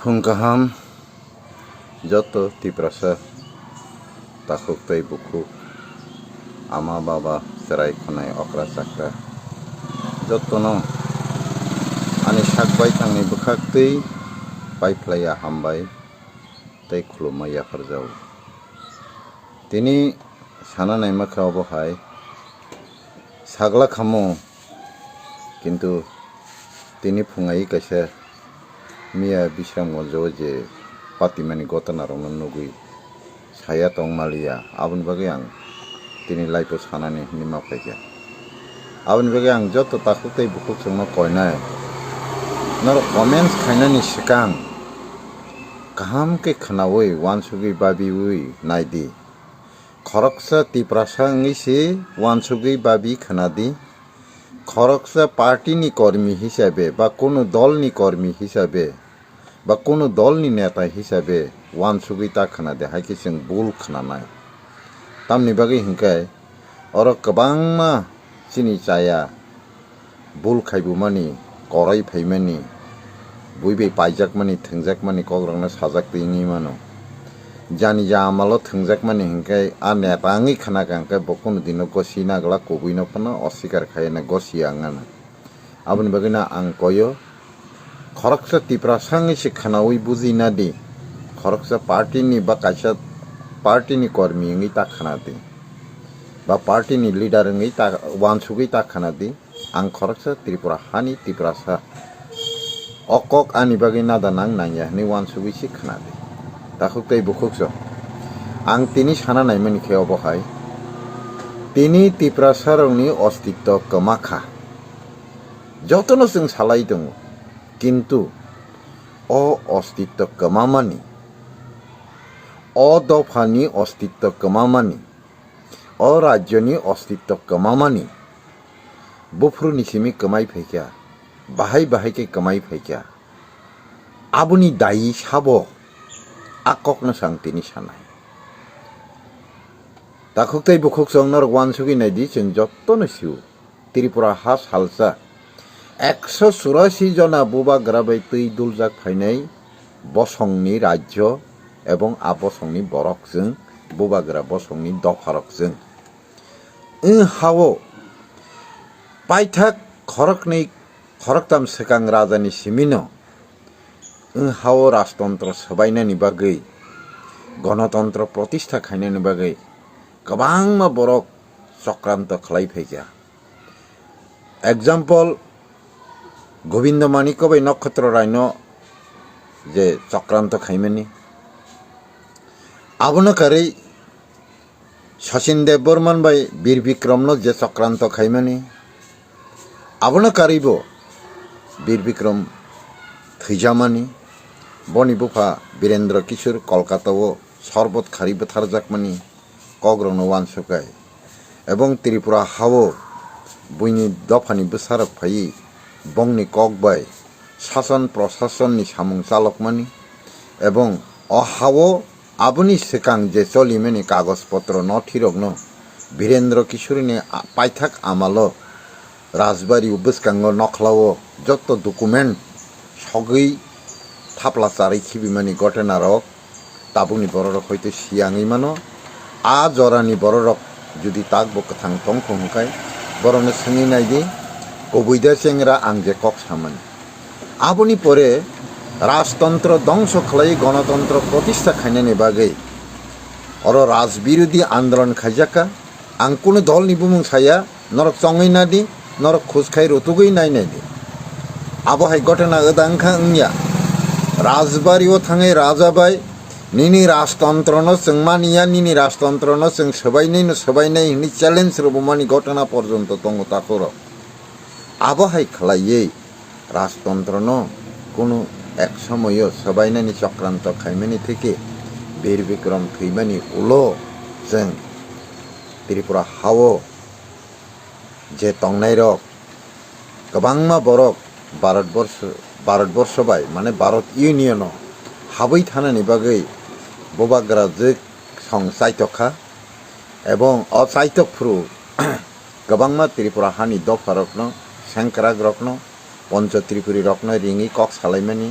Phungkaham joto tiprasa takuk tai buku ama baba serai khonai okra sakra joto no ani sakbai tangni bukhak tei paiplaya hambai tei khulumaya kharjau tini sananai makha obohai sagla khamo kintu tini phungai kaisa Mia bisram gonjo je patimani gotana rong nugui saya tongmalia abun bagi ang tini laipo sanani nima pekya abun bagi ang joto takutai bukuk sengno koinai nor comments khainani sikang kaham ke khanawoi wansugi babi ui naidi khoroksa tiprasa ngisi wansugi babi khanadi খরকসা party নি কর্মী হিসাবে বা কোনো দল নি কর্মী হিসাবে বা কোনো দল নি নেতা হিসাবে ওয়ানসুগি তা খানা দে হাইকে जों बुल खानानाय तामनि बागै हिंखाय अर गोबांमा सिनि जाया बुल खायबुमानि कराय फायमानि बुइबे पाइजाकमानि थोंजाकमानि कग्रांना साजाक दैनि मानो जानि जा आमालो थोंजाकमानि हिंखाय आ नेताङै खाना गांखाय बकुन दिनो गसि नागला कबुइनो फना अस्वीकार खायना गसि आङाना आबुनि बागैना आं कयो खरकसा तिप्रासाङै से खानावै बुजिना दि खरकसा पार्टीनि बा कायसा पार्टीनि कर्मी ङै ता खाना दि बा पार्टीनि लिडार ङै ता वानसुगै ता खाना दि आं खरकसा त्रिपुरा हानि तिप्रासा अकक आनि बागै नादा नां नांया नि वानसुगै से खाना दि takuk tai bukukso ang tini sana nai mani kheo bohai tini tiprasarongni ostitto kemakha jotono जों salai dong kintu o ostitto kemamani o dophani ostitto kemamani o rajyoni ostitto kemamani bufruni simi kemai phaikya bahai ke kemai phaikya abuni dai sabo akok na sang tini sanai takuk tai bukuk song nor wansugi naidi जों joto no siu Tripura ha salsa 184 jona buba grabai tui duljak phainai bosongni rajyo ebong abosongni borok जों buba gra bosongni dokharok जों hawo paithak khoroktam sekang rajani simino हाओ राजतंत्र सबायनानि बागै गणतंत्र प्रतिष्ठा खायनानि बागै गोबांमा बरक चक्रांत खालायफैया example Govind माणिक्य नक्षत्र रायनो जे चक्रांत खायमानि आबुनो कारै सचिन देबबर्मन बाय वीर विक्रमनो जे चक्रांत खायमानि आबुनो कारिबो वीर विक्रम थैजामानि बनि बुफा वीरेंद्र किशोर कलकाताओ सरबत खारि बुथारजाकमानि कग्रनो वानसुकाय एवं त्रिपुरा हाओ बुइनि दफानि बुसारक फायि बंनि ककबाय शासन प्रशासननि सामुं चालकमानि एवं हाओ आबुनि सिकां जे चलिमानि कागजपत्र नथिरकनो वीरेंद्र किशोरनि पाइथाक आमालो राजबारि बुसकांगो नखलाओ जत डकुमेंट सगै थापला चारै खिबिमानि घटनारक ताबुनि बररक हयतो सियांगै मानो आ जरानि बररक जुदि ताकबो कथां तंखौ हुंखाय बरनो सोङै नायदि कबैदा सेंग्रा आं जे कक सामोन आबुनि परे राजतंत्र ध्वंस खालाय गणतंत्र प्रतिष्ठा खायनानि बागै अर राजबिरोधी आन्दोलन खायजाका आं कुनो दलनि बुमुं साया नरक चङै नादि नरक खुसखाय रतुगै नायनायदि आबहाय घटना उदांखा उंया राजबारियाव थाङै राजाबाय निनि राजतंत्रनो जों मानिया निनि राजतंत्रनो जों सोबायनाय हिनि चेलेन्ज रबमानि घटना पर्यन्त दङ ताखर आबहाय खालायै राजतंत्रनो कोनो एक समय सोबायनायनि चक्रांत खायमानि थेके वीर विक्रम थैमानि उलो जों त्रिपुरा हाओ जे तंनाय रक गोबांमा बरक भारतवर्ष बाय माने भारत यूनियन हाबै थानानि बागै बबाग्रा जोग सं साइतखा एवं असाइतकफ्रु गोबांमा त्रिपुरा हानि दफा रकनो सेंक्राग रकनो पंच त्रिपुरी रकनो रिङि कक सालायमानि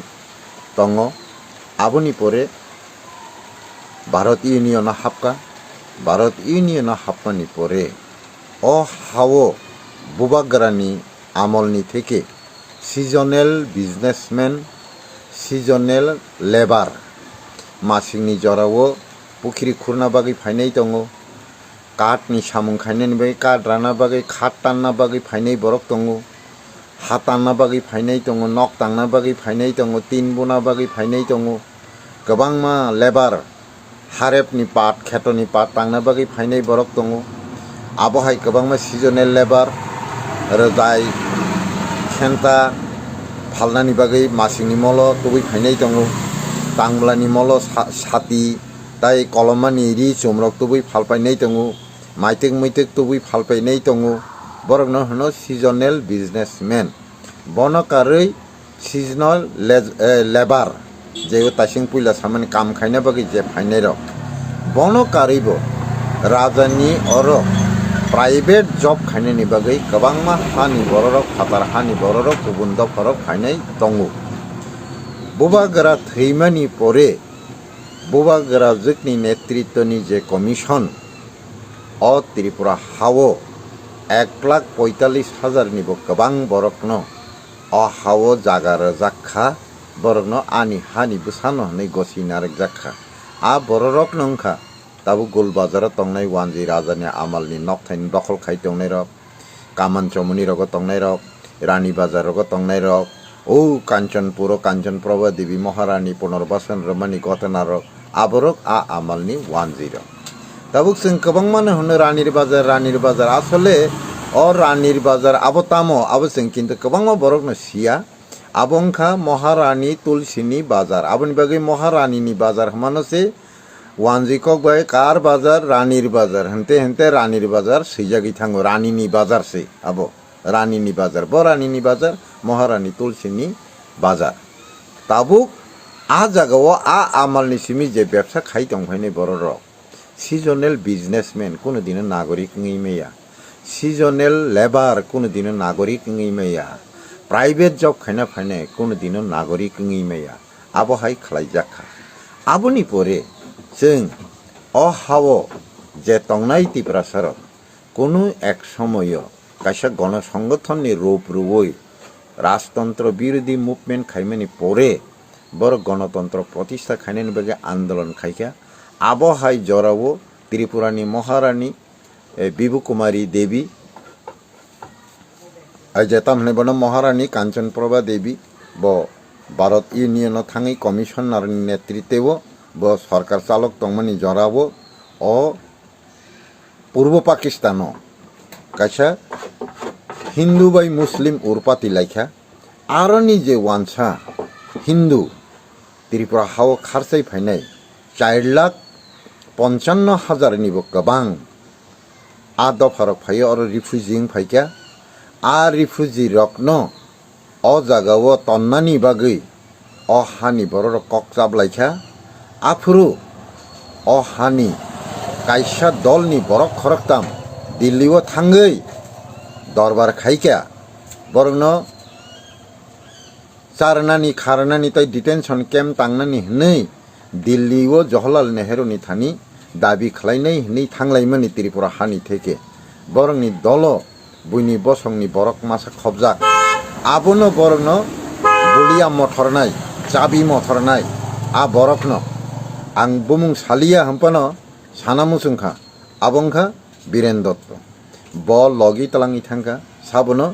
दङ aboni pore Bharat Union hapka Bharat Union hapkani pore o hawo bubagrani amolni theke seasonal businessman seasonal labor masingni jorao pukhiri khurna bagi phainai tongo kaat ni samung khainani bagi kaat rana bagi khat tanna bagi phainai borok tongo hat tanna bagi phainai tongo nok tangna bagi phainai tongo tin buna bagi phainai tongo gobangma labor harepni pat khetoni pat tangna bagi phainai borok tongo abohai gobangma seasonal labor rojai khenta phalnani bagi masingni molo tubui phainai tongo tanglani molo sati tai kolomani ri chumrok tubui phalpainai tongo maitek maitek tubui phalpainai tongo borokno hono seasonal businessman bono karoi seasonal labor je tasing puila samani kam khaina bagi je phainai rok bono karibo rajani oro private job khainani bagi gobangma hani bororok phatar hani bororok gubun dophorok phainai tongo bubagra threimani pore bubagra jikni netritoni je commission o Tripura hawo 1,45,000 nibo gobang borokno o hawo jagar jakha borokno ani hani busano nei gosi narek jakha a bororok nongkha tabu gol bazar tongnai wanji rajani amalni nokthaini dokol khai tongnai rok kaman chomuni rogo tongnai rok rani bazar rogo tongnai rok o kanchanpuro kanchanprabha devi maharani punorbasan ramani gotana rok aborok a amalni wanji rok tabuk sing kabang mane hono ranir bazar asole o ranir bazar abotamo abosing kintu kabangma borok no sia abongkha maharani tulsini bazar aboni bagi maharani ni bazar manose wanji kok bai kar bazar ranir bazar hente ranir bazar sijagi thango rani ni bazar se abo rani ni bazar bo rani ni bazar maharani tulsini bazar tabuk a jagao a amalni simi je ব্যবসা khai tongphaini borok seasonal businessman কোনো দিনে নাগরিক ngei meya seasonal labor কোনো দিনে নাগরিক ngei meya private job khaina phaine কোনো দিনে নাগরিক ngei meya abohai khlaijakha aboni pore जों o hawo je tongnai Tripura sarok কোনো এক সময় কাইসা গণসংগঠননি রূপ রুবই রাজতন্ত্র বিরোধী মুভমেন্ট খাইমানি পরে বড় গণতন্ত্র প্রতিষ্ঠা খাইনানি বাগে আন্দোলন খাইকা আবহাই জরাও ত্রিপুরানি মহারানী বিভু কুমারী দেবী যেতাম হলে বন মহারানী কাঞ্চনপ্রভা দেবী ব ভারত ইউনিয়ন থাঙি কমিশনারনি নেতৃত্বেও ব সরকার চালক তংমানি জরাও ও পূর্ব পাকিস্তান কাইসা হিন্দু বাই মুসলিম উরপাতি লাইখা আরনি যে ওয়ানসা হিন্দু ত্রিপুরা হাও খারসাই ফাইনাই 4,55,000 nibo gobang a dopharok phaio aro refugee phaika a refugee rokno o jagao tonnani bagui o hani borok kokjab laikha afuru o hani kaisa dolni borok khoroktam Delhi o thangei dorbar khaika borokno charnani kharnani tai detention camp tangnani hnei Delhi o Jawaharlal Nehru ni thani dabi khlainai ni thanglaimani Tripura hani theke borokni dolo buini bosongni borok masa khobjak abono borokno bulia mothornai chabi mothornai a borokno ang bumung salia hampano sanamusungkha abongkha Biren Dotto bo logi talangi thangka sabono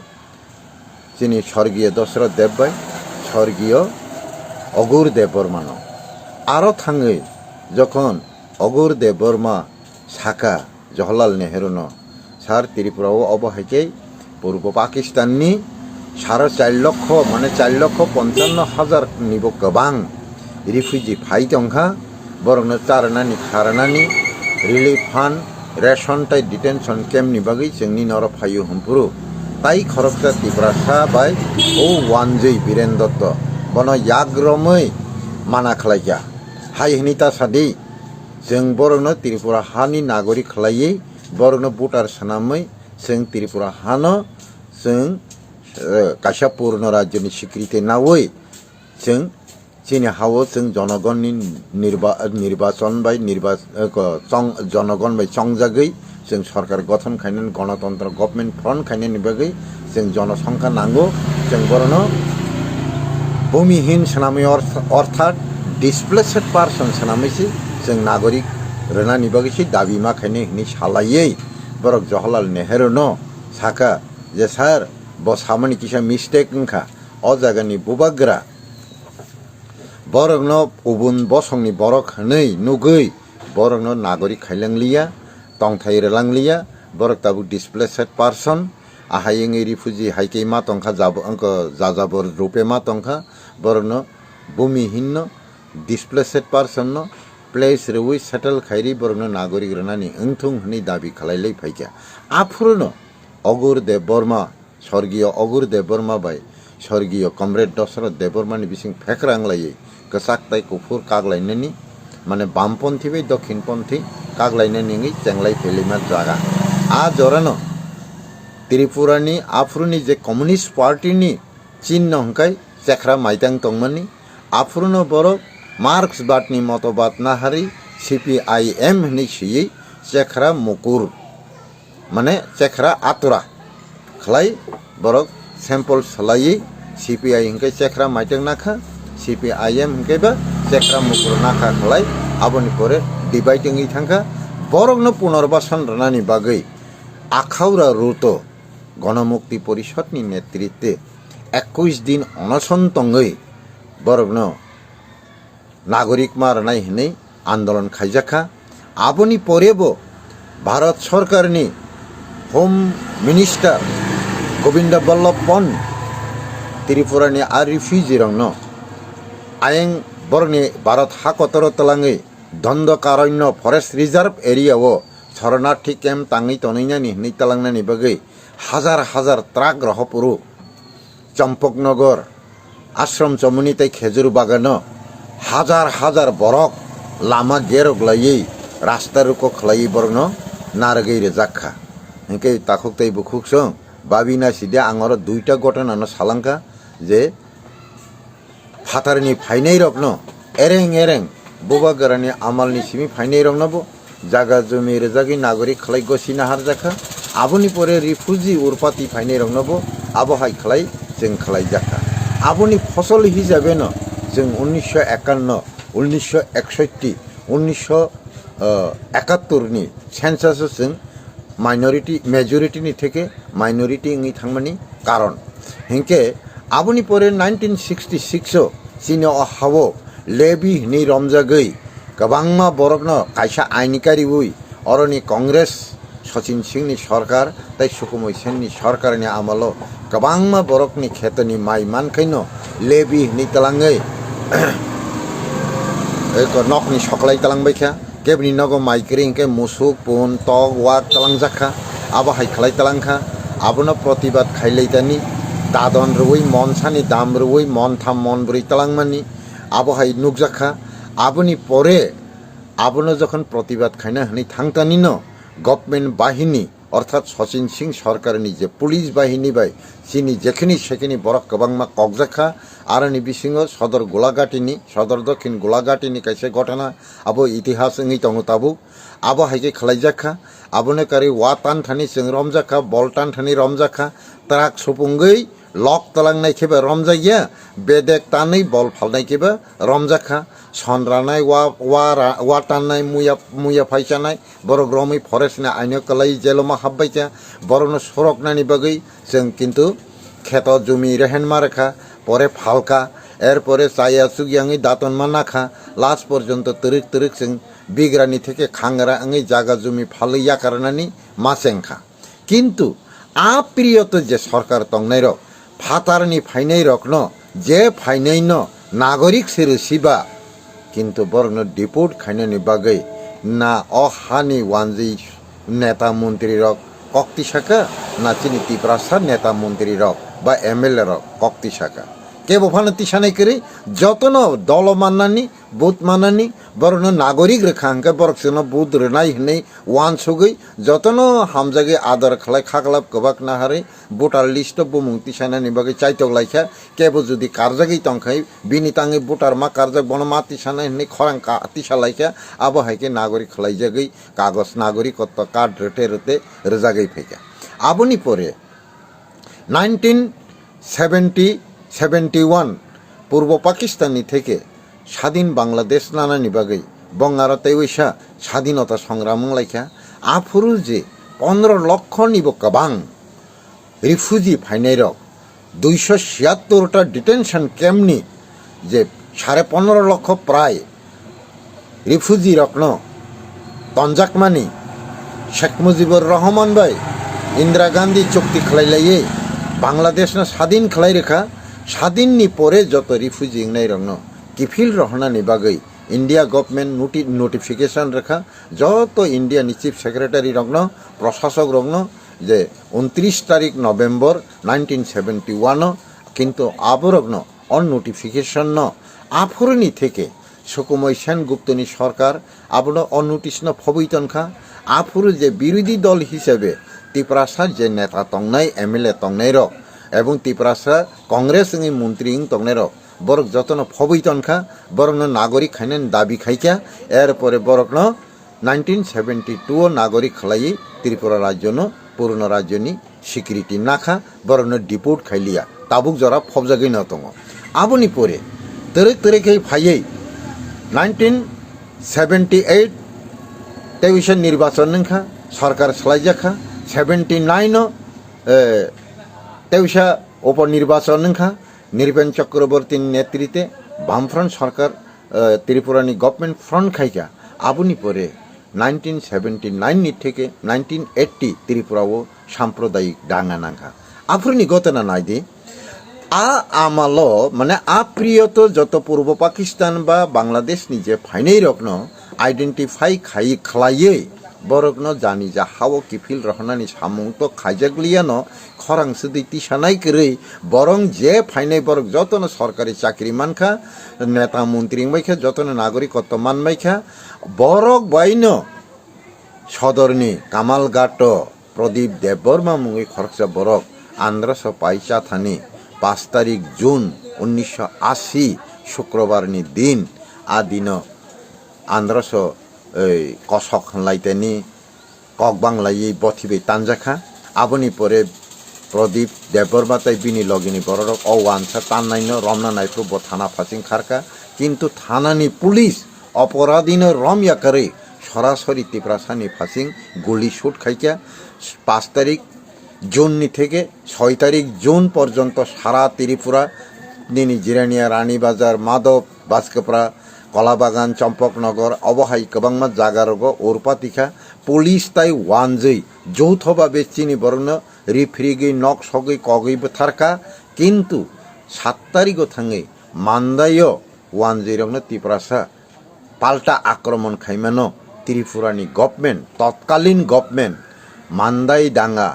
jini sorgiyo Dashrath Devbai sorgiyo Ogur Debbarma আরো থাঙ্গৈ যখন অগুর দেববর্মা শাখা জওহরলাল নেহেরু ন সার ত্রিপুরাও অবহাইকে পূর্ব পাকিস্তাননি 4.5 লক্ষ মানে 4,55,000 নিব গবাং refugee phi Tankha বরং চারনানি খারনানি relief fund ration টাই detention ক্যাম্পনি বাগै जोंनि नर फायु हमपुरु তাই খরকটা ত্রিপুরা সা বাই ও ওয়ানজৈ বীরেন দত্ত বন ইয়াগ্রमै মানা খালাইয়া हाय हिनिता सादि जों बरनो त्रिपुरा हानि नागरिक खालायै बरनो भोटार सानामै जों त्रिपुरा हानो जों काशा पूर्ण राज्यनि स्वीकृति नावै जों chini hawo जों जनगणनि निर्वाचन बाय जनगण बाय चंजागै जों सरकार गठन खायनानै गणतंत्र गभर्नमेंट फ्रन्ट खायनायनि बागै जों जनसंख्या नांगौ जों बरनो भूमिहीन सनामी अर्थात डिसप्लेसेड पार्सन सनामीसि जों नागरिक रनानि बागैसि दाबि मा खायने हिनि सालायै बरक जवाहरलाल नेहरू न साका जे सार ब सामानि किसा मिस्टेक ओंखा अ जागानि बुबाग्रा बरकनो उबुन बसंनि बरक हनै नुगै बरकनो नागरिक खायलांलिया तंथाय रलांलिया बरक ताबु डिसप्लेसेड पार्सन आहायंगै रिफुजी हाइके मा तंखा जाबो अंक जाजाबर रुपे मा तंखा बरकनो भूमिहीन डिसप्लेसेड पार्सन न प्लेस रवै सेटल खायरि बरकनो नागरिक रनानि ओंथुं हनै दाबि खालायलै फाइका आफुरनो अगुर देबबर्मा स्वर्गीय अगुर देबबर्मा बाय स्वर्गीय कमरेड दशरथ देबबर्मानि बिसिं फेक्रांलायै कसाकताय कुफुर कागलायनायनि माने बामपन्थी बै दक्षिणपन्थी कागलायनायनि चेंगलाय फेलिमा जागा आ जरानो त्रिपुरानि आफुरनि जे कम्युनिस्ट पार्टीनि चिन्ह हंखाय चेख्रा माइतां तंगमानि आफुरनो बरक मार्क्सबादनि मतबाद नाहारि CPIM हनै सियै चेख्रा मुकुर माने चेख्रा आतुरा खलाय बरक सैम्पल सलायै CPI हंखाय चेख्रा माइतां नाखा CPIM हंखायबा चेख्रा मुकुर नाखा खलाय आबनि परे डिवाइडिंगै थांखा बरकनो पुनर्बासन रनानि बागै आखाउरा रुतो गणमुक्ति परिषदनि नेतृत्वे 21 दिन अनशन तंगै बरकनो नागरिक मा रनाय हनै आंदोलन खायजाखा आबनि परेबो भारत सरकारनि होम मिनिस्टर गोविंद बल्लभ पंत त्रिपुरानि आ रिफ्यूजी रंनो आयें बरनि भारत हाकतर तलाङै दंडकारण्य फरेस्ट रिजर्व एरिया वो शरणार्थी कैम्प ताङै तनैनानि हनै तलांनानि बागै हाजार हाजार ट्राक रहपुरु चम्पकनगर आश्रम चमुनि तै खेजुर बागानो हाजार हाजार बरक लामा गेरगलायै रास्ता रुको खलायै बरनो नारगै रेजाखा हंके ताखुक तै बुखुकसं बाबिना सिदे आंगर दुइटा घटना सालांखा जे फातारनि फाइनाय रकनो एरें एरें बोबा गरानि आमालनि सिमी फाइनाय रकनबो जागा जमी रेजागि नागरिक खलाय गसिना हारजाखा आबनि परे रिफ्यूजी उरपाती फाइनाय रकनबो आबहाय खलाय जों खलाय जाखा आबनि फसल हिसाबै न जों 1951 1961 1971 नि सेंसास जों माइनरिटी मेजरिटीनि थेके माइनरिटी इंगै थांमानि कारण हिंके आबनि परे 1966 चिनो हावो लेबी नि रमजागै गोबांमा बरकनो कायसा आइनकारि उइ अरनि कांग्रेस सचिन सिंहनि सरकार तै सुकुमै सेननि सरकारनि आमालो गोबांमा बरकनि खेतनि माइ मानखैनो लेबी नि तलाङै एक नकनि सकलाय तलांबायखा केबनि नगो माइक्रि इंके मुसुक पुन तक वाक तलांजाखा आबो हाय खलाय तलांखा आबनो प्रतिबाद खायलायतानि दादन रुवै मनसानि दाम रुवै मन थाम मन ब्रै तलांमानि आबो हाय नुकजाखा आबनि परे आबनो जखन प्रतिबाद खायना हनै थांतानि न गभर्नमेंट बाहिनी अर्थात सचिन सिंह सरकारनि जे पुलिस बाहिनी बाय सिनि जेखिनि सेखिनि बरक गोबांमा कगजाखा आरनि बिसिङो सदर गोलाघाटिनि सदर दक्षिण गोलाघाटिनि कायसे घटना आबो इतिहास इंगै दङ ताबु आबो हायके खलायजाखा आबोनो कारि वा तानथानि जों रमजाखा बल तानथानि रमजाखा ट्राक सुपुंगै लक तलांनाय खेबे रमजागिया बेदेक तानै बल फालनाय खेबे रमजाखा सनरानाय वा ताननाय मुया फायसानाय बरक रमै फरेस्टनि आइनो कलाई जेलमा हाबबायचा बरनो सरकनानि बागै जों किन्तु खेत जमी रेहेन मारेखा परे फालका एरपरे चाया सुगियांगै दातन मानाखा लास्ट पर्यन्त तरिक तरिक जों बिग्रानि थेके खांगरा आङै जागा जमी फालैया कारनानि मासेंखा किन्तु आ पिरियड जे सरकार तंनाय रक फातारनि फाइनाय रकनो जे फाइनाय न नागरिक सिरसिबा किन्तु बरनो डिपोर्ट खायनानि बागै ना अहानि वानजि नेता मन्त्री रक कक्ति साका ना चिनि तिप्रासा नेता मन्त्री रक बा MLA रक कक्ति साका কে বফানো তিসানাই করে যতন দল মানানি বুথ মানানি বরং নাগরিক রেখা হাঙ্কে বরকসেন বুথ রেনাই হनै ওয়ান সগৈ যতন হামজাগে আদর খালাই খাগলাব গবাক না হারে ভোটার লিস্ট বুমুং তিসানানি বাকি চাইতক লাইখা কেবো যদি কারজাগৈ তংখাই বিনি তাঙে ভোটার মা কারজাক বন মা তিসানাই হनै খরাং তিসা লাইখা আবো হাইকে নাগরিক খালাইজাগৈ কাগজ নাগরিকত্ব কার্ড রেটে রেতে রেজাগৈ ফেকা আবনি পরে 1971 পূর্ব পাকিস্তানি থেকে স্বাধীন বাংলাদেশ নানানি বাগৈ বঙ্গারতে ওইসা স্বাধীনতা সংগ্রাম লাইখা আফুরু যে 15 লক্ষ নিব কাবাং রিফিউজি ফাইনাই রক 276টা ডিটেনশন ক্যাম্পনি যে 15.5 লক্ষ প্রায় রিফিউজি রকন তঞ্জাকমানি শেখ মুজিবুর রহমান ভাই ইন্দিরা গান্ধী চুক্তি খালাইলাইয়ে বাংলাদেশ না স্বাধীন খালাই রেখা স্বাধীননি পরে যত রিফিউজি ইংনাই রং কিফিল রহনানি বাগৈ ইন্ডিয়া গভর্নমেন্ট নোটিফিকেশন রেখা যত ইন্ডিয়ানি চিফ সেক্রেটারি রং প্রশাসক রং যে 29 তারিখ নভেম্বর 1971 কিন্তু আবরগ্ন অন নোটিফিকেশন আফরনি থেকে সুকুময় সেনগুপ্তনি সরকার আবনো অননোটিস ফবৈতনখা আফুরু যে বিরোধী দল হিসেবে ত্রিপুরাসা যে নেতা তংনাই এমএলএ তংনাই রক এবং ত্রিপুরাসা কংগ্রেস মন্ত্রী তংনাই রক বরক যতন ফবৈতনখা বরং নাগরিক খাইনেন দাবি খাইকা এরপরে বরকন 1972 নাগরিক খালাই ত্রিপুরা রাজ্য পূর্ণ রাজ্যনি স্বীকৃতি নাখা বরং ডিপোর্ট খাইলিয়া তাবুক জরা ফবজাগৈ নতং আবনি পরে তেরে তেরেখাই ফাইयै 1978 তেইশে নির্বাচন নখা সরকার সালাইজাখা 79 তেইশা উপনির্বাচন নখা নির্বাণ চক্রবর্তীর নেতৃত্বে বামফ্রন্ট সরকার ত্রিপুরানি গভর্নমেন্ট ফ্রন্ট খাইকা আবনি পরে 1979 থেকে 1980 ত্রিপুরাও সাম্প্রদায়িক ডাঙ্গা নাঙ্গা আফ্রিনি গতনা নাইদি আমালো মানে আপ্রিয়ত যত পূর্ব পাকিস্তান বা বাংলাদেশ নিজে ফাইনাই রকন আইডেন্টিফাই খাই খালাইয়ে বরকন জানি যা হাও কিফিল রহনানি সামুং তো খাইজাগলিয়ানো খরাং সুদি তিসানাই করে বরং যে ফাইনাই বরক যতন সরকারি চাকরি মানখা নেতা মন্ত্রী মাইখা যতন নাগরিকত্ব মান মাইখা বরক বাইন সদরনি কামালঘাট প্রদীপ দেববর্মা মুঙি খরচা বরক আন্ধ্রশো পাইচা থানি 5 তারিখ জুন 1980 শুক্রবারনি দিন আদিন আন্ধ্রশো কসক লাইতেনি কক বাংলাই বথিবে তানজাখা আবনি পরে প্রদীপ দেববর্মা তাই বিনি লগিনি বড় অওয়ানসা তান্নাইন রমনা নাইফ্রু ব থানা ফাসিং খারকা কিন্তু থানানি পুলিশ অপরাধীন রমিয়া করে সরাসরি ত্রিপুরাসানি ফাসিং গুলি শুট খাইকা 5 তারিখ জুননি থেকে 6 তারিখ জুন পর্যন্ত সারা ত্রিপুরা দিনী জিরানিয়া রানীবাজার মাধব বাসকাপড়া কলাবাগান চম্পকনগর অবহাই কবাংমা জাগারগ ওরপাতিখা পুলিশ তাই ওয়ানজৈ যৌথভাবে চিনি বর্ণ রিফ্রিগৈ নক সগৈ কগৈ থারকা কিন্তু 7 তারিখও থাঙে মান্দাইও ওয়ানজৈ রং ত্রিপুরাসা পাল্টা আক্রমণ খাইমানো ত্রিপুরানি গভর্নমেন্ট তৎকালীন গভর্নমেন্ট মান্দাই ডাঙ্গা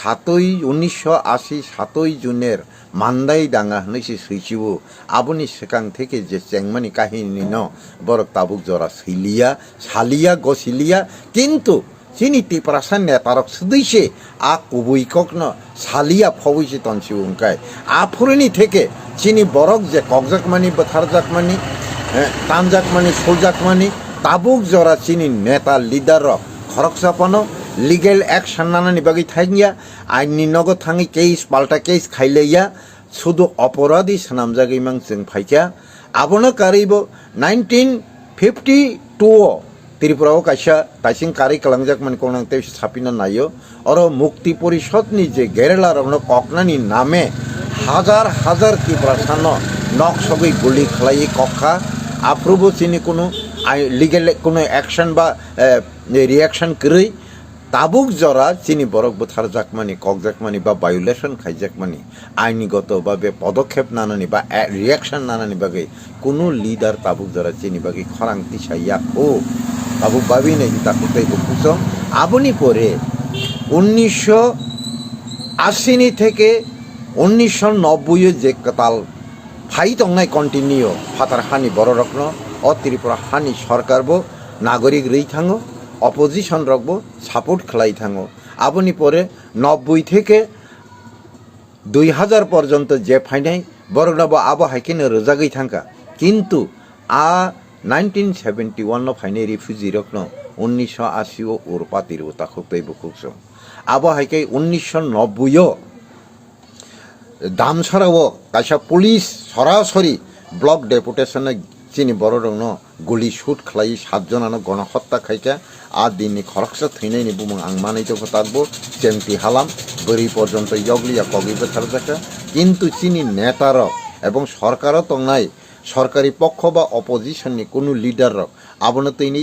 1980 7 জুনের মান্দাই ডাঙ্গা হনেছে সৈচিব আবনি সেখান থেকে যে চেংমানি কাহিনী বরক তাবুক জরা সিলিয়া সালিয়া গসিলিয়া কিন্তু চিনি ত্রিপুরাসা নেতারক সুদৈছে আ কুবৈকক সালিয়া ফবৈছে তনসি উনকায় আফুরনি থেকে চিনি বরক যে ককজাকমানি বথারজাকমানি তানজাকমানি সোলজাকমানি তাবুক জরা চিনি নেতা লিডার খরকসাপানো লিগেল অ্যাকশন নানানি বাকি থাইয়া আইনি নগদ থাঙি কেস পাল্টা কেস খাইলাইয়া শুধু অপরাধী সানামজাগৈ মাং जों ফাইকা আবনো কারিব 1952 ত্রিপুরাও কাইসা তাইসিং কারি কালাংজাক মান কোনাংতে ছাপিনা নাইও আর মুক্তি পরিষদনি যে গেরেলা রং ককনানি নামে হাজার হাজার ত্রিপুরাসান নক সগৈ গুলি খালাই কক্ষা আপ্রুভ চিনি কোনো লিগেল কোনো অ্যাকশন বা রিয়াকশন করেই তাবুক জরা চিনি বরক বুথার জাকমানি কক জাকমানি বা ভায়োলেশন খাইজাকমানি আইনিগতভাবে পদক্ষেপ নানানি বা রিয়াকশন নানানি বাকি কোনো লিডার তাবুক জরা চিনি বাকি খরাং তিসাইয়া ও তাবুক ভাবি নাই তাকে বুঝম আবনি পরে 1980 থেকে 1990 যে কাতাল হাই তংনাই কন্টিনিউ ফাতার হানি বড় রকম অ ত্রিপুরা হানি সরকারবো নাগরিক রই থাঙো অপোজিশন রকবো সাপোর্ট খালাই থাঙো আবনি পরে 90 থেকে 2000 পর্যন্ত যে ফাইনাই বরগনাবো আবো হাইকেনে রোজাগৈ থাঙ্কা কিন্তু 1971 ফাইনে রিফিউজি রকন 1980 উরপাতির তাকুকই বুকুকসো আবো হাইকে 1990 দামছড়াও কাইসা পুলিশ সরাসরি ব্লক ডেপুটেশনে চিনি বড় রং গুলি শুট খালাই 7 জনানো গণহত্যা খাইকা দিননি খরকসা থৈনাইনি বুমুং আং মানাইতো ফতারবো চেমতি হালাম বরি পর্যন্ত ইয়গলিয়া কগিবে থারজাকা কিন্তু চিনি নেতারক এবং সরকারও তংনাই সরকারি পক্ষ বা অপোজিশননি কোনো লিডাররক আবনো তৈনি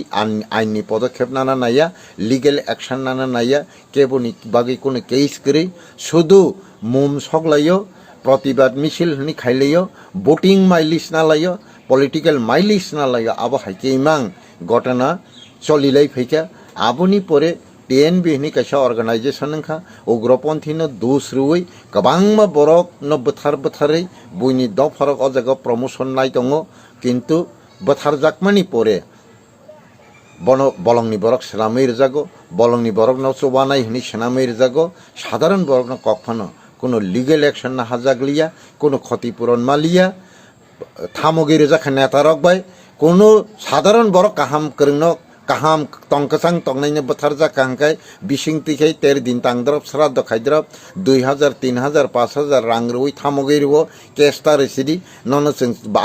আইনি পদক্ষেপ নানা নাইয়া লিগেল অ্যাকশন নানা নাইয়া কেবনি বাকি কোনো কেস করে শুধু মুম সকলাইও প্রতিবাদ মিছিল হনি খাইলাইও ভোটিং মাইলিস না লাইও পলিটিক্যাল মাইলিস না লাইও আবো হাইকে ইমাং ঘটনা চলিলাই ফেকা আবনি পরে টিএনবি হনি কাইসা অর্গানাইজেশন নখা উগ্রপন্থীনো দুসরুই গবাংমা বরক ন বথার বথাरै বুইনি দ ফরক অজাগ প্রমোশন নাই দङ কিন্তু বথার জাকমানি পরে বলংনি বরক সেনাमै রজাগো বলংনি বরক ন চবানাই হনি সেনাमै রজাগো সাধারণ বরক ন কখনো কোনো লিগেল অ্যাকশন না হাজাগলিয়া কোনো ক্ষতিপূরণ মালিয়া থামগি রজাখা নেতা রকবাই কোনো সাধারণ বড় কাহাম করং কাহাম টংকসাং টংনাইনে বথারজা কাহাংকাই বিশিং তিখাই 13 দিন তাংদ্রব শ্রাদ্ধ খাইদ্রব 2000 3000 5000 রাং রুই থামগি রুও কেসটা রেসিডি নন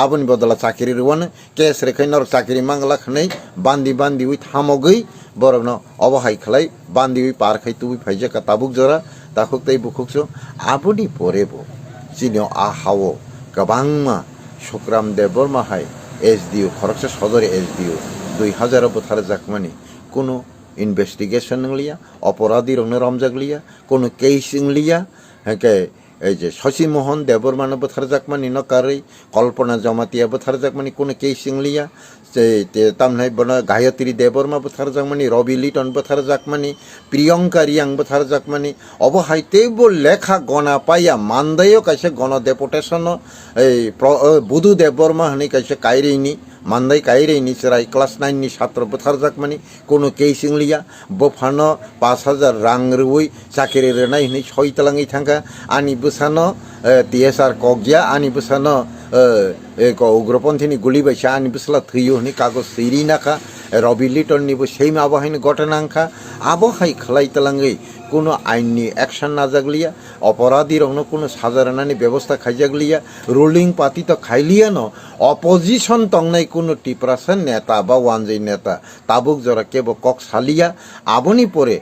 আবনি বদলা চাকরি রুওন কেস রেখাই নর চাকরি মাংলা খनै বান্দি উই থামগি বরং অবহাই খালাই বান্দি উই পার খাই তুই ফাইজা কা তাবুক জরা তাকুকতাই বুকুকসো আবনি পরেবো চিনিও আহাও গবাংমা সুকরাম দেববর্মা হাই এসডিও খরকসা সদরে এসডিও 2000 বছর জাকমানি কোনো ইনভেস্টিগেশন লিয়া অপরাধী রং রমজাগলিয়া কোনো কেস লিয়া হ্যাঁ এই যে শশীমোহন দেববর্মান বছর জাকমানি নকারই কল্পনা জমাতিয়া বছর জাকমানি কোনো কেস লিয়া তামনাই বনা গায়ত্রী দেববর্মা বছর জাকমানি রবি লিটন বছর জাকমানি প্রিয়ঙ্কা রিয়াং বছর জাকমানি অবহাইতে লেখা গনা পাইয়া মানদায়ও কাছে গণ ডেপুটেশন এই বুধু দেববর্মা হনি কাছে কাইরেইনি মানদাই কাইরেইনি সেরাই ক্লাস 9 নি ছাত্র বছর জাকমানি কোনো কেসিং লিয়া বফানো 5000 রাং রুই চাকরি রেনাই হনি সইতলাঙই থাকা আনি বসানো টিএসআর কগিয়া আনি বসানো উগ্রপন্থীনি গুলি বাইসা আনি বসলা থইও হনি কাগজ সিরি নাখা রবি লিটন নিব সেই আবহাইনি ঘটনাঙ্খা আবহাই খালাইতলাঙই কোনো আইনি অ্যাকশন না জাগলিয়া অপরাধী রং কোনো সাজারানানি ব্যবস্থা খাইজাগলিয়া রুলিং পার্টি তো খাইলিয়া ন অপোজিশন তংনাই কোনো টিপ্রাসন নেতা বা ওয়ানজে নেতা তাবুক জরা কেব কক সালিয়া আবনি পরে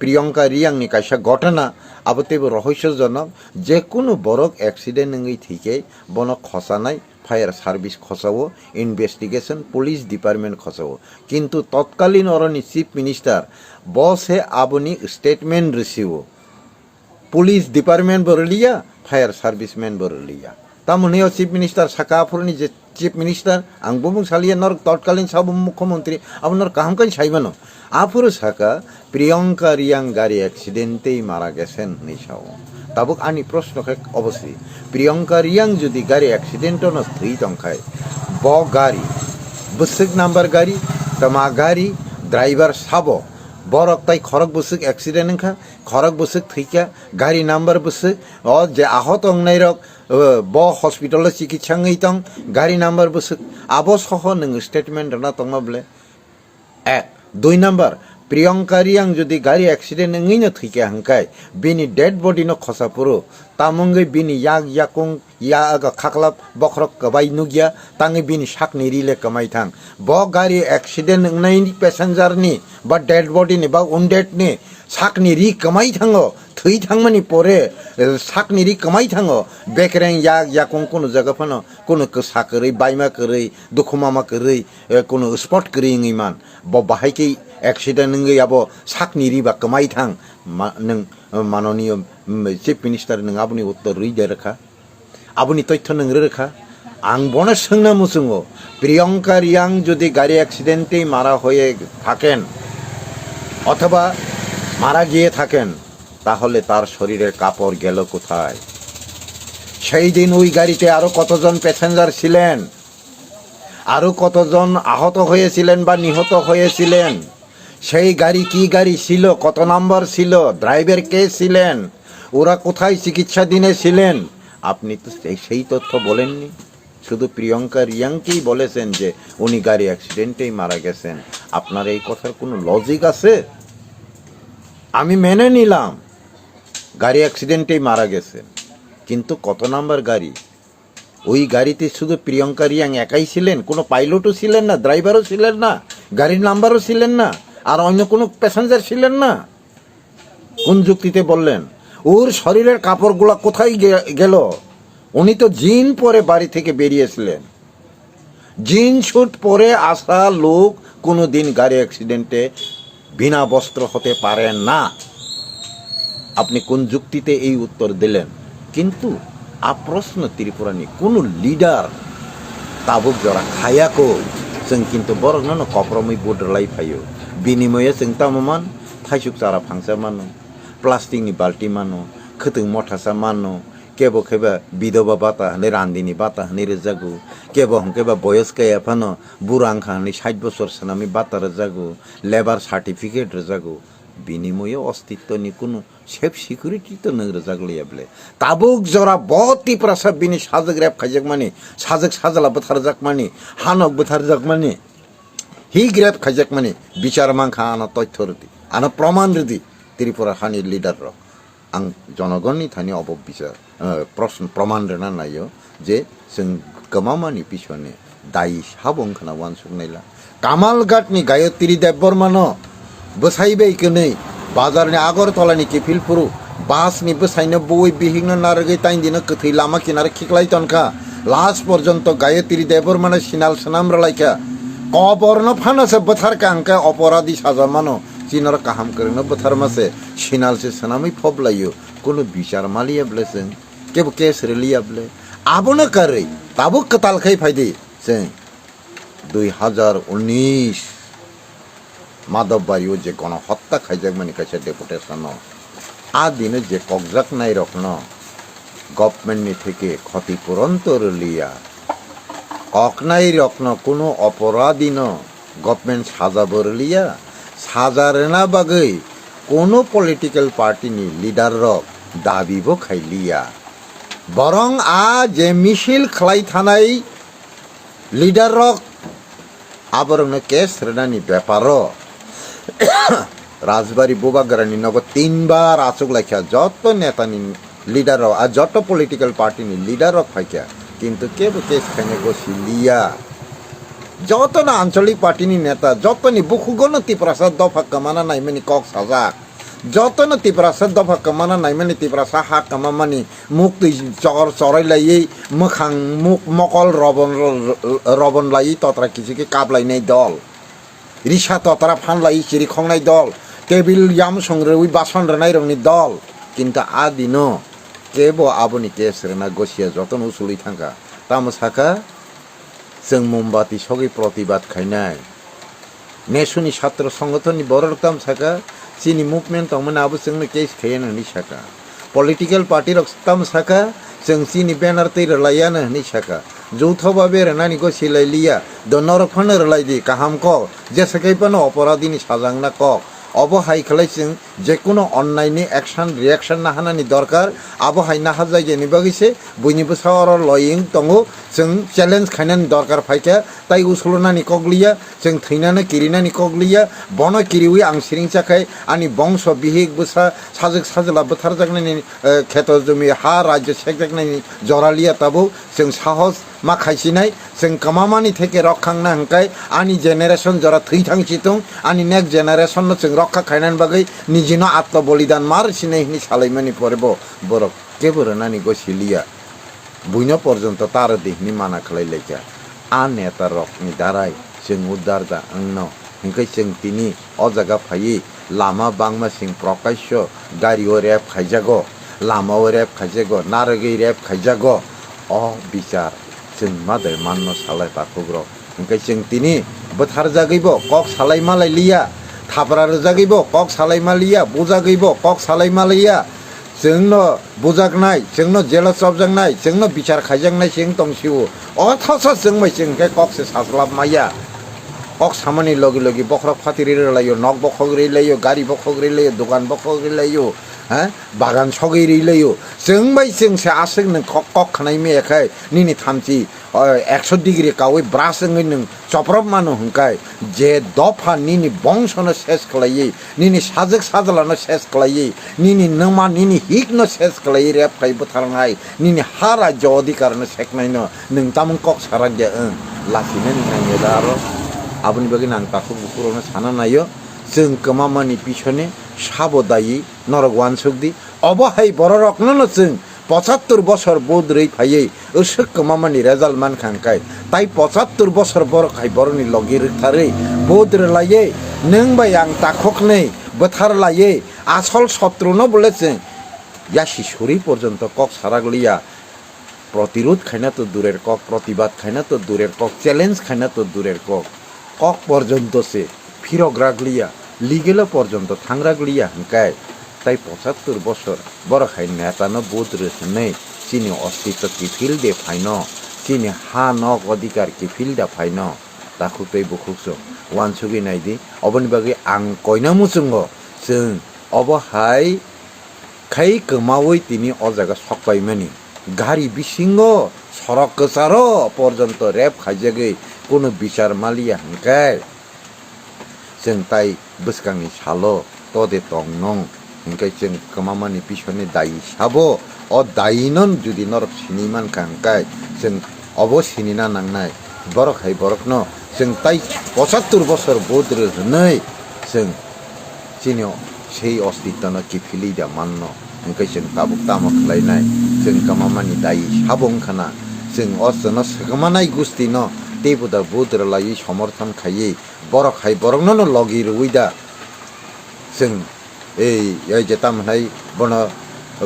প্রিয়ঙ্কা রিয়াংনি কাইসা ঘটনা আবতেব রহস্যজনক যে কোনো বড় অ্যাক্সিডেন্ট নঙ্গই থেকে বন খসানাই ফায়ার সার্ভিস খসাও ইনভেস্টিগেশন পুলিশ ডিপার্টমেন্ট খসাও কিন্তু তৎকালীন অরণি চিফ মিনিস্টার বসে আবনি স্টেটমেন্ট রিসিভ পুলিশ ডিপার্টমেন্ট বরলিয়া ফায়ার সার্ভিসম্যান বরলিয়া তামনেও চিফ মিনিস্টার সাকাফুরনি যে চিফ মিনিস্টার আং বুমুং সালিয়া নর তৎকালীন সাব মুখ্যমন্ত্রী আপনার কাহামকাই সাইবানো আফুর সাকা প্রিয়ঙ্কা রিয়াং গাড়ি অ্যাক্সিডেন্টেই মারা গেছেন নিশাও তাবুক আনি প্রশ্ন অবশ্যই প্রিয়ঙ্কা রিয়াং যদি গাড়ি অ্যাক্সিডেন্টও ন থই তংখায় ব গাড়ি বুসুক নাম্বার গাড়ি তমা গাড়ি ড্রাইভার সাব বরক তাই খরক বুসুক অ্যাক্সিডেন্ট খা খরক বুসুক থইকা গাড়ি নাম্বার বুসুক যে আহত অংনাই রক ব হসপিটাল চিকিৎসা তং গাড়ি নাম্বার বুসুক আব সহ নং স্টেটমেন্ট না তংমা বলে 2 নাম্বার প্রিয়ঙ্কা রিয়াং যদি গাড়ি অ্যাক্সিডেন্ট নঙিনো থইকে হাঙ্কাই বিনি ডেড বডি ন খসা পুরো তামঙ্গই বিনি ইয়াকুং খাকলা বখরক কবাই নুগিয়া তাঙ্গি বিনি সাকনি রিলে কমাই থাং ব গাড়ি অ্যাক্সিডেন্ট নংনাইনি প্যাসেঞ্জার নি বা ডেড বডি নি বা উন্ডেড নি সাকনি রি কমাই থাঙ্গো থই থাংমানি পরে সাকনি রি কমাই থাঙ্গো বেকরেং ইয়াকুং কোনো জায়গা ফানো কোনো সাকरै বাইমা কरै দুখুমামা কरै কোনো স্পট কरै ইমান ব বাহাইকে অ্যাক্সিডেন্ট নঙ্গই আবো সাকনি রি বা কমাই থাং নং মাননীয় চিফ মিনিস্টার নং আপনি উত্তর রইদে রেখা আপনি তথ্য নং রেখা আং বনে সোংনা মুসুঙো প্রিয়ঙ্কা রিয়াং যদি গাড়ি অ্যাক্সিডেন্টেই মারা হয়ে থাকেন অথবা মারা গিয়ে থাকেন তাহলে তার শরীরের কাপড় গেল কোথায় সেই দিন ওই গাড়িতে আরো কতজন প্যাসেঞ্জার ছিলেন, আরো কতজন আহত হয়েছিলেন বা নিহত হয়েছিলেন, সেই গাড়ি কি গাড়ি ছিল, কত নম্বর ছিল, ড্রাইভার কে ছিলেন, ওরা কোথায় চিকিৎসাধীনে ছিলেন, আপনি তো সেই তথ্য বলেননি। শুধু প্রিয়ঙ্কা রিয়াংকেই বলেছেন যে উনি গাড়ি অ্যাক্সিডেন্টেই মারা গেছেন। আপনার এই কথার কোনো লজিক আছে? আমি মেনে নিলাম গাড়ি অ্যাক্সিডেন্টেই মারা গেছেন, কিন্তু কত নাম্বার গাড়ি? ওই গাড়িতে শুধু প্রিয়ঙ্কা রিয়াং একাই ছিলেন, কোনো পাইলটও ছিলেন না, ড্রাইভারও ছিলেন না, গাড়ির নাম্বারও ছিলেন না, আর অন্য কোনো প্যাসেঞ্জার ছিলেন না? কোন যুক্তিতে বললেন? ওর শরীরের কাপড়গুলো কোথায় গেল? উনি তো জিন পরে বাড়ি থেকে বেরিয়েছিলেন। জিন স্যুট পরে আসা লোক কোনোদিন গাড়ি অ্যাক্সিডেন্টে বিনা বস্ত্র হতে পারেন না। আপনি কোন যুক্তিতে এই উত্তর দিলেন? কিন্তু প্রশ্ন ত্রিপুরানি কোন লিডার তাবুক জরা খায়াকো जों কিন্তু বড় না কপ্রমই বদলাই ফাইও বিনিময়ে जों তামমান থাইসুক চারা ফাংসা মানো, প্লাস্টিকনি বাল্টি মানো, खोथों मथासा मानो, केबो केबा विधवा बाता हने रांदिनी बाता हने रेजागु, केबो हंकेबा बयस्क एफानो बुरांखा हने 60 बছর सनामी बाता रेजागु, लेबार सार्टिफिकेट रेजागु, বিনিময়ে অস্তিত্বনি কোনো সেফ সিকিউরিটি তো নং রেজাগলিয়াবলে তাবুক জরা বতি প্রসাব বিনি সাজক রেপ খাইজাক মানে সাজক সাজলা বথারজাক মানে হানক বথারজাক মানে হি গ্রেপ খাইজাক মানে বিচার মাংখা আনা তথ্য রদি আনা প্রমাণ রদি ত্রিপুরা হানি লিডার রক आं जनगणनि थानि अबबिचार प्रश्न प्रमाण रेना नायो जे जों गमामानि पिछने दायी साबं खाना वानसुकनायला कामालघाटनि गायत्री देबबर्मानो बसाइबायकनै बाजारनि आगरतलानि किफिलपुरु बासनि बसाइनो बय बिहिंनो नारगै ताइनदिनो कथै लामा किनारे खिखलाय तनखा लास्ट पर्यन्त गायत्री देबबर्मानो सिनाल सनाम रलायखा कबरनो फानोसो बोथारका अंका अपराधी साजा मानो चिनर काहाम करनो बोथार मासे सिनाल से सनामी फबलायो कोनो बिचार मालियाब्ले जों केबो केस रेलियाब्ले आबोनो कारै ताबो कतालखाय फायदे जों 2019 माधवबारियाव जे गणहत्या खाइजाक माने कासे डेपुटेशन आ दिने जे कगजाक नाय रखनो गभर्नमेंटनि थेके क्षतिपूरण तो लिया ककनाय रखनो कोनो अपराधीनो गभर्नमेंट साजा बरलिया साजारेना बागै कोनो पलिटिकल पार्टीनि लिडार रक दाबिबो खाइलिया बरं आ जे मिसिल खलाय थानाय लिडार रक आबरंनो केस रेनानि बेपार राजबाड़ी बोबागरानि नगद 3 बार आचुक लाइखा जत नेतानि लिडार आ जत पलिटिकल पार्टीनि लिडार फाइखा किन्तु केबो केस खाइने गसिलिया जतना आंचलिक पार्टीनि नेता जतनी बुखुगन तिप्रासा दफा कमाना नाइमानि कक साजा जतन तिप्रासा दफा कमाना नाइमानि तिप्रासा हा कमामानि मुक्ति चर चराइलायै मोखां मुख मकल रबन लायै तत्रा किसिके काबलायनाय दल रिसा तत्रा फानलायै सिरि खंनाय दल टेबिल याम संग्रौयै बासन रनाय रंनि दल किन्तु आ दिनो केबो आबोनि केस रेना गसिया जतन उसुलै थांगा तामसाखा जों मोमबाति सगै प्रतिबाद खायनाय नेसुनि छात्र संगठननि बररताम साका चिनि मुभमेन्ट तंमोन आबो जोंनो केस खायानो हनि साका पलिटिकल पार्टी रक्तम साका जों चिनि बेनार तै रलायानो हनि साका जौथबा बेरानानि गसिलायलिया दनरफानो रलायदि काहाम क जेसेकैपानो अपराधीनि साजांना क अबहाय खालायजों जेकुनो अन्यायनि एक्शन रिएक्शन नाहानानि दरकार आबहाय नाहा जायगानि बागैसे बयनिबो सावर लयिं दङो जों चेलेन्ज खायनानि दरकार फायखा ताइ उसुलनानि कगलिया जों थैनानै किरिनानि कगलिया बन किरिवि आं सिरिं चाखाय आनि बंश बिहिक बसा साजक साजला बोथार जागनानि खेत जमी हा राज्य सेकजागनानि जरालिया ताबो जों साहस मा खायसिनाय जों कमामानि थेके रखांना हंकाय आनि जेनेरेशन जरा थैथां चितुं आनि नेक्स्ट जेनेरेशन जों रक्षा खायनानि बागै निजिनो आत्म बलिदान मार सिनायनि सालायमानि परबो बरक केबरनानि गसिलिया बुइनो पर्यन्त तार देहनि माना खालायलायखा आ नेता रकनि दाराय जों उद्धार जा अंनो हिंकै जों तिनि अजागा फायि लामा बांमा सिं प्रकाश्य गारिओ रेप खायजागो लामाओ रेप खायजागो नारगै रेप खायजागो अ बिचार जों मादर माननो सालाय बाखुग्र हिंकै जों तिनि बोथार जागैबो कक सालाय मालाय लिया थाब्रा जागैबो कक सालाय मालिया बोजा गैबो कक सालाय मालिया जोंनो बुजागनाय जोंनो जेल सबजांनाय जोंनो बिचार खायजांनाय जों दंसिवो अथच जों मैजोंखाय ककसे सास्लाबमाया कक सामानि लगे लगे बख्रक फातिरिलायो नक बखगरिलायो गारि बखगरिलायो दुकान बखगरिलायो हाँ बागान सगैरिलायो जों मैजोंसे आसों नों कक खानाय मेयाखाय निनि थामथि 100 डिग्री कावै ब्रासोङै नों चप्रब मानो हंखाय जे दफा निनि बंशनो सेस खालायै निनि साजक साजलानो सेस खालायै निनि नमा निनि हिकनो सेस खालायै रेप खाय बुथारनाय निनि हा राज्य अधिकारनो सेकनायनो नों तामों कक सारांगे लाखिनो नोंथांनि दा आरो आबुनि बागै नां ताखौ बुकुरावनो साना नायो जों कमामानि पिछने साबदायि नरक वानसुकदि अबहाय बररकनो जों 75 বছর বোধরই ফাইयै ওসক কমামানি রেজাল্ট মান খাंखाय তাই 75 বছর বড় খাই বড়নি লগি রথাरै বোধর লাयै नों बाय आं ताखकनै बोथार लायै আসল শত্রুনো বলেছে ইয়াসি সরি পর্যন্ত কক সারাগলিয়া প্রতিরোধ খাইনা তো দূরের কক প্রতিবাদ খাইনা তো দূরের কক চ্যালেঞ্জ খাইনা তো দূরের কক কক পর্যন্ত সে ফিরগ্রাগলিয়া লিগেল পর্যন্ত থাংরাগলিয়া হাंखाय তাই 75 বছর বড় খাই নেতানো বোধ রয়েছে চিনি অস্তিত্ব কি ফিল দে ফাইন চিনি হা নক অধিকার কি ফিল দা ফাইন তাকু তৈ বুকুকস ওয়ানসুগি নাইদি অবনি বাগै आं কইনা मुसुंग जों অবহাই খাই কমাওই তিনি অজাगा सकबायमानि गारि बिसिंग सरक गोसार পর্যন্ত রেপ খাইজাগै কোনো বিচার মালিয়া हांखाय जों তাই বসকাंनि सालो तदे तं नं हिंखाय जों कमामानि पिछने दायी साबो अ दायीनन जुदि नरक सिनिमान खांखाय जों अब सिनिना नांनाय बरखाय बरकनो जों ताई 75 বছর बोद्र हनै जों चिनो सेई अस्तित्वनो किफिलिदा माननो हिंखाय जों ताबुक तामो खलायनाय जों कमामानि दायी साबंखाना जों असनो सगमानाय गुस्तिनो तेबुदा बोद्र लायै समर्थन खायै बरखाय बरकनो लगि रुइदा जों এই যে তামহাই বন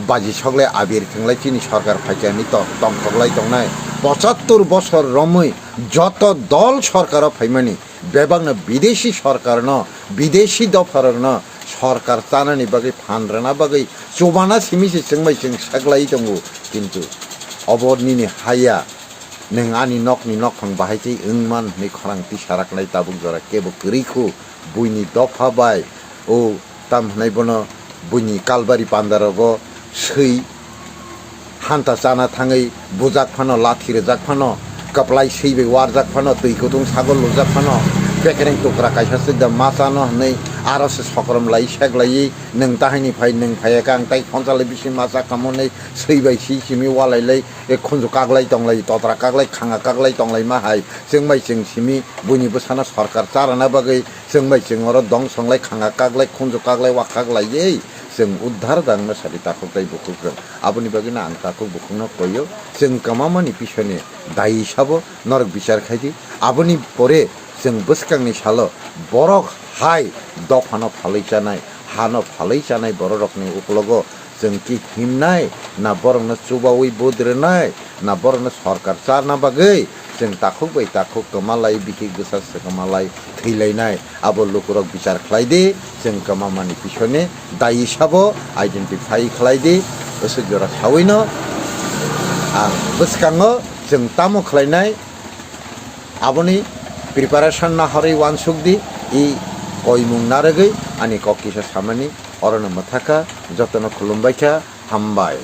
বাজি সকলে আবির খেংলাই চিনি সরকার ফাইকানি তংকলাই দংনাই 75 বছর রমৈ যত দল সরকার ফাইমানি বেবাংনো বিদেশি সরকার ন বিদেশি দফার ন সরকার তানানি বাগै ফানরানা বাগै চবানা সিমিসি जोंबाय जों सागলাই दङ কিন্তু अबरनिनि हाया नों आनि नकनि नकफां बाहायसै ओंमान नै खरांति साराखनाय ताबुक जरा केबो गैखौ बुइनि दफा बाय ओ ताम हनाय बनो बुइनि कालबारि पान्दारावबो सै हान्ता जाना थाङै बुजाक फानो लाथि रोजाक फानो कपलाय सैबे वारजाक फानो दै गुदुं सागल लुजाक फानो पेकेरें टुक्रा कायसासे दा मासानो हनै आरसे सकरम लाई सेगलायै नों ताहायनि फाय नों फायका आं ताइ खनसाले बिसि मासा खामनै सैबाय सिमि वालायलै ए खनजु कागलाय दंलाय तत्रा कागलाय खाङा कागलाय दंलाय माहाय जोंबाय जों सिमि बुइनिबो साना सरकार चाराना बागै जोंबाय जों अर दं संलाय खाङा कागलाय खनजु कागलाय वा कागलायै जों उद्धार दांनो सारि ताखुकदाय बुकुकजों आबुनि बागैना आं ताखुक बुकुनो कयो जों कमामानि पिछने दायी साबो नरक बिचार खायदि आबुनि परे जों बसकांनि सालो बरक हाय दफानो फालै जानाय हानो फालै जानाय बर रकनि उपलगो जों कि हिमनाय ना बरनो चुबावै बोद्रनाय ना बरनो सरकार चारना बागै जों ताखुक कमालाय बिखि गोसा कमालाय थैलायनाय आबो लुकुरक बिचार खालायदि जों कमामानि पिछने दायी साबो आइडेन्टिफाइ खालायदि गोसो जरा सावैनो आं बसकाङो जों तामो खालायनाय आबोनि प्रिपारेशन ना हरै वानसुकदि इ कयमुं नारगै आनि ककिसा सामानि अरनो मथाका जतनो खुलुमबायखा हामबाय।